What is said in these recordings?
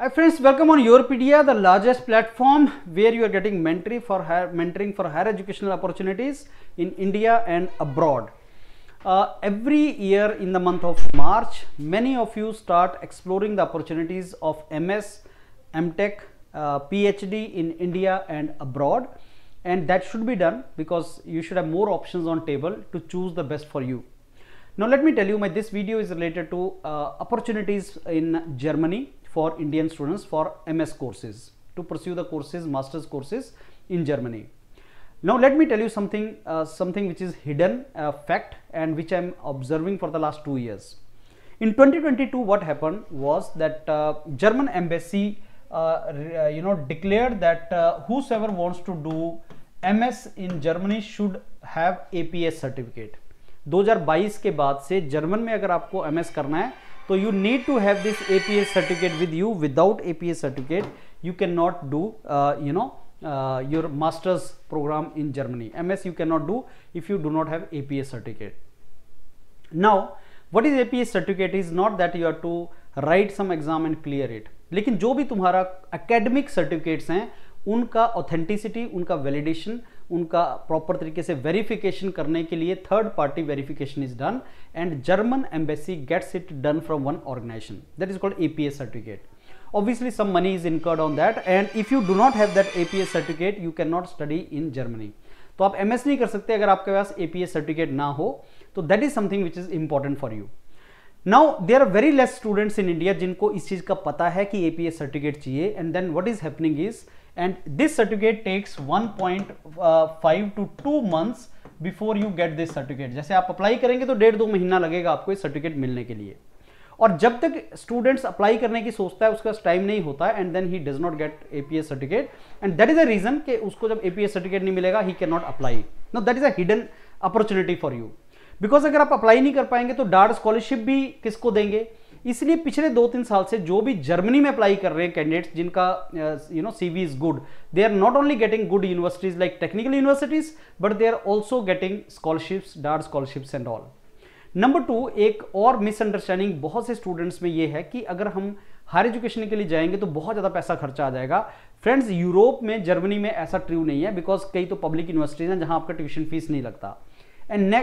Hi friends, welcome on Yourpedia, the largest platform where you are getting mentoring for higher educational opportunities in India and abroad. Every year in the month of March, many of you start exploring the opportunities of MS, MTech, PhD in India and abroad, and that should be done because you should have more options on table to choose the best for you. Now let me tell you, this video is related to opportunities in Germany for Indian students for MS courses, to pursue the courses, master's courses in Germany. Now let me tell you something which is hidden fact and which I am observing for the last 2 years. In 2022, what happened was that German embassy declared that whosoever wants to do MS in Germany should have APS certificate. 2022 के बाद से German में अगर आपको MS करना है तो you need to have this APS certificate with you. Without APS certificate you cannot do your master's program in Germany. MS you cannot do if you do not have APS certificate. Now what is APS certificate is not that you have to write some exam and clear it. लेकिन जो भी तुम्हारा academic certificates हैं उनका authenticity, उनका validation, उनका proper तरीके से वेरिफिकेशन करने के लिए third party verification is done and German embassy gets it done from one organisation that is called APS certificate. Obviously some money is incurred on that and if you do not have that APS certificate you cannot study in Germany. तो आप MS नहीं कर सकते अगर आपके पास APS certificate ना हो, तो that is something which is important for you. Now there are very less students in India जिनको इस चीज का पता है कि APS सर्टिफिकेट चाहिए and then what is happening is and this certificate takes 1.5 to 2 months before you get this certificate. जैसे आप अप्लाई करेंगे तो 1.5-2 महीना लगेगा आपको ये सर्टिफिकेट मिलने के लिए, और जब तक स्टूडेंट्स अप्लाई करने की सोचता है उसके पास टाइम नहीं होता है and then he does not get APS certificate and that is a reason कि उसको जब APS सर्टिफिकेट नहीं मिलेगा he can not apply. No that is a hidden opportunity for you because अगर आप अप्लाई नहीं कर पाएंगे तो डार्ट स्कॉलरशिप भी किसको देंगे. इसलिए पिछले 2-3 साल से जो भी जर्मनी में अप्लाई कर रहे हैं कैंडिडेट्स जिनका CV is good, they are not only getting good universities like technical universities but they are also getting scholarships, डार्ट स्कॉलरशिप्स एंड ऑल. नंबर 2, एक और मिसअंडरस्टैंडिंग बहुत से स्टूडेंट्स में ये है कि अगर हम हायर एजुकेशन के लिए जाएंगे तो बहुत ज़्यादा पैसा खर्चा आ जाएगा. फ्रेंड्स, यूरोप में, जर्मनी में ऐसा ट्रू नहीं है बिकॉज कई तो पब्लिक यूनिवर्सिटीज हैं जहां आपका ट्यूशन फीस नहीं लगता. And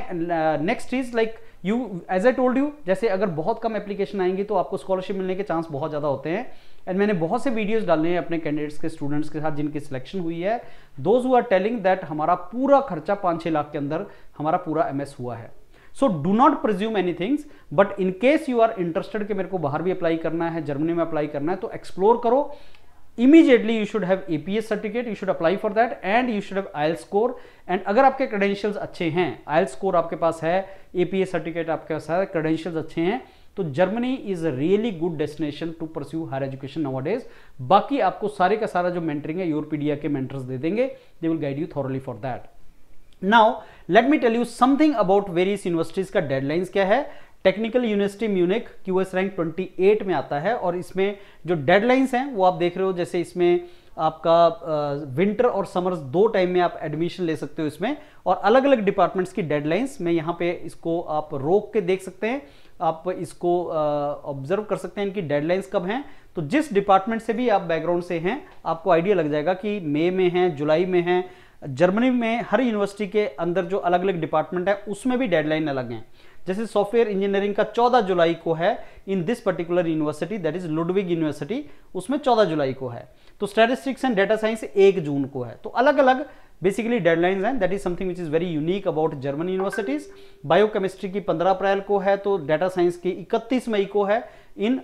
next is like you, as I told you, जैसे अगर बहुत कम एप्लीकेशन आएंगी तो आपको स्कॉलरशिप मिलने के चांस बहुत ज़्यादा होते हैं. एंड मैंने बहुत से वीडियोस डाले हैं अपने कैंडिडेट्स के, स्टूडेंट्स के साथ जिनकी सिलेक्शन हुई है, those who are telling that हमारा पूरा खर्चा 5-6 लाख के अंदर हमारा पूरा MS हुआ है. So do not presume any things, but in case you are interested कि मेरे को बाहर भी अप्लाई करना है, जर्मनी में अप्लाई करना है, तो एक्सप्लोर करो. Immediately you should have APS certificate, you should apply for that and you should have IELTS score. and अगर आपके credentials अच्छे हैं, IELTS score आपके पास है, APS certificate आपके पास है, credentials अच्छे हैं, तो Germany is a really good destination to pursue higher education nowadays. बाकी आपको सारे का सारा जो mentoring है Yourpedia के mentors दे देंगे, they will guide you thoroughly for that. Now let me tell you something about various universities का deadlines क्या है. Technical university Munich QS rank 28 में आता है और इसमें जो डेडलाइंस हैं वो आप देख रहे हो. जैसे इसमें आपका विंटर और समर्स 2 टाइम में आप एडमिशन ले सकते हो इसमें, और अलग अलग डिपार्टमेंट्स की डेडलाइंस में यहाँ पे इसको आप रोक के देख सकते हैं, आप इसको ऑब्जर्व कर सकते हैं इनकी डेडलाइंस कब हैं. तो जिस डिपार्टमेंट से भी आप बैकग्राउंड से हैं आपको आइडिया लग जाएगा कि मई में है, जुलाई में है. जर्मनी में हर यूनिवर्सिटी के अंदर जो अलग अलग डिपार्टमेंट है उसमें भी डेडलाइन अलग हैं. जैसे सॉफ्टवेयर इंजीनियरिंग का 14 जुलाई को है in this particular university, that is Ludwig university, उसमें 14 जुलाई को है. तो स्टैटिस्टिक्स एंड डेटा साइंस 1 जून को है. तो अलग अलग बेसिकली डेडलाइंस हैं. That is something which is very unique about German universities. Biochemistry की 15 अप्रैल को है, तो डेटा साइंस की 31 मई को है in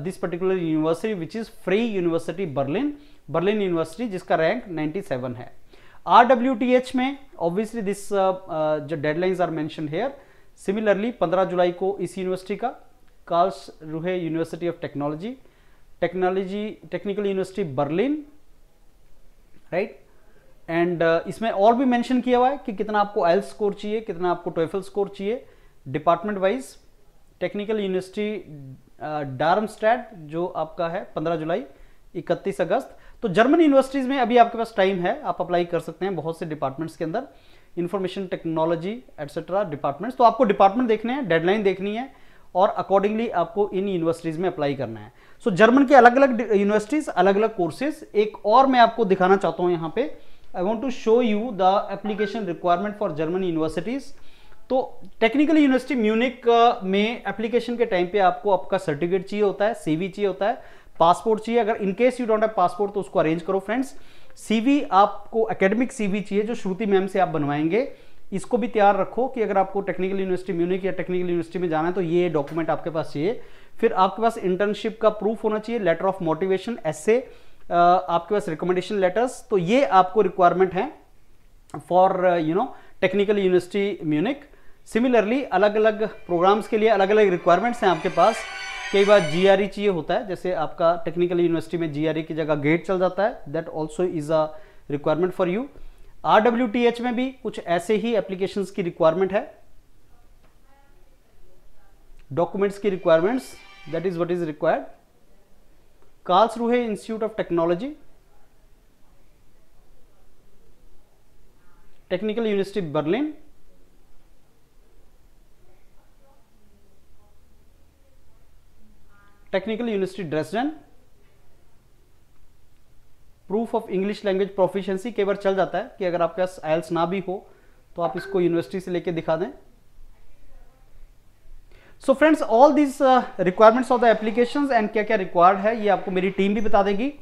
this particular university which is Free University Berlin university, जिसका रैंक 97 है. RWTH में ऑब्वियसली दिस जो deadlines are mentioned here. Similarly 15 जुलाई को इस यूनिवर्सिटी का Karlsruhe university of technical university Berlin, right. And इसमें और भी मेंशन किया हुआ है कि कितना आपको IELTS स्कोर चाहिए, कितना आपको TOEFL स्कोर चाहिए डिपार्टमेंट वाइज. टेक्निकल यूनिवर्सिटी डार्मस्टैट जो आपका है 15 जुलाई 31 अगस्त. तो जर्मन यूनिवर्सिटीज में अभी आपके पास टाइम है, आप अप्लाई कर सकते हैं बहुत से डिपार्टमेंट्स के अंदर, इंफॉर्मेशन टेक्नोलॉजी एटसेट्रा डिपार्टमेंट्स. तो आपको डिपार्टमेंट देखने हैं, डेडलाइन देखनी है, और अकॉर्डिंगली आपको इन यूनिवर्सिटीज़ में अप्लाई करना है। सो जर्मन के अलग अलग यूनिवर्सिटीज़, अलग अलग कोर्सेज। एक और मैं आपको दिखाना चाहता हूँ यहाँ पे, I want to show you the application requirement for German universities. तो टेक्निकल यूनिवर्सिटी म्यूनिक में एप्लीकेशन के टाइम पे आपको आपका सर्टिफिकेट चाहिए होता है, CV चाहिए होता है, पासपोर्ट चाहिए। अगर इन case you don't have passport तो उसको अरेंज करो फ्रेंड्स। CV आपको एकेडमिक CV चाहिए जो श्रुति मैम से आप बनवाएंगे। इसको भी तैयार रखो कि अगर आपको टेक्निकल यूनिवर्सिटी म्यूनिक या टेक्निकल यूनिवर्सिटी में जाना है तो ये डॉक्यूमेंट आपके पास चाहिए। फिर आपके पास इंटर्नशिप का प्रूफ होना चाहिए, लेटर ऑफ मोटिवेशन, एसे, आपके पास रिकमेंडेशन लेटर्स। तो ये आपको रिक्वायरमेंट है for technical university Munich. Similarly अलग अलग प्रोग्राम्स के लिए अलग अलग रिक्वायरमेंट्स हैं आपके पास। कई बार GRE चाहिए होता है, जैसे आपका टेक्निकल यूनिवर्सिटी में GRE की जगह गेट चल जाता है, that also is a requirement for you. RWTH में भी कुछ ऐसे ही एप्लीकेशंस की रिक्वायरमेंट है, डॉक्यूमेंट्स की requirements, that is what is required. Karlsruhe institute of technology, technical university Berlin, technical university Dresden, proof of English language proficiency. कई बार चल जाता है कि अगर आपके पास IELTS ना भी हो तो आप इसको यूनिवर्सिटी से लेके दिखा दें। So friends, all this requirements of the applications and क्या क्या रिक्वायर्ड है ये आपको मेरी टीम भी बता देगी।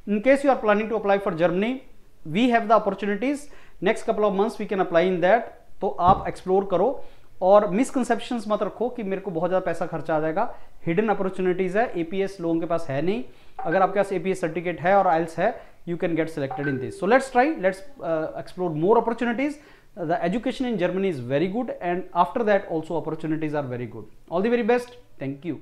In case you are planning to apply for Germany, we have the opportunities, next couple of months we can apply in that. तो आप एक्सप्लोर करो और मिसकंसेप्शंस मत रखो कि मेरे को बहुत ज़्यादा पैसा खर्चा आ जाएगा। हिडन अपॉर्चुनिटीज है, APS लोगों के पास है नहीं। अगर आपके पास APS सर्टिफिकेट है और IELTS है, you can get selected in this. So let's try, let's explore more opportunities. The education in Germany is very good, and after that also opportunities are very good. All the very best. Thank you.